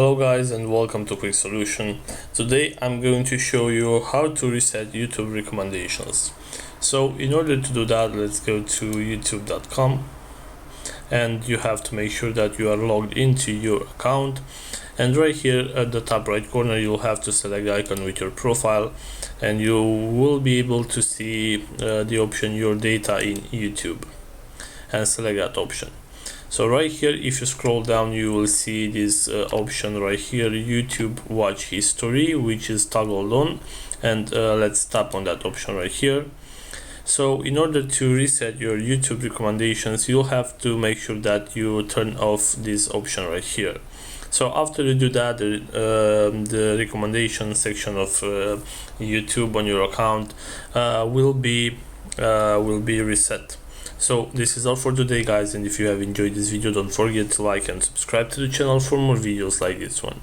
Hello guys and welcome to Quick Solution. Today I'm going to show you how to reset YouTube recommendations. So in order to do that, let's go to youtube.com and you have to make sure that you are logged into your account, and right here at the top right corner you'll have to select the icon with your profile and you will be able to see the option your data in YouTube and select that option. So right here, if you scroll down, you will see this option right here, YouTube watch history, which is toggled on, and let's tap on that option right here. So in order to reset your YouTube recommendations, you'll have to make sure that you turn off this option right here. So after you do that, the recommendation section of YouTube on your account will be reset. So this is all for today guys, and if you have enjoyed this video, don't forget to like and subscribe to the channel for more videos like this one.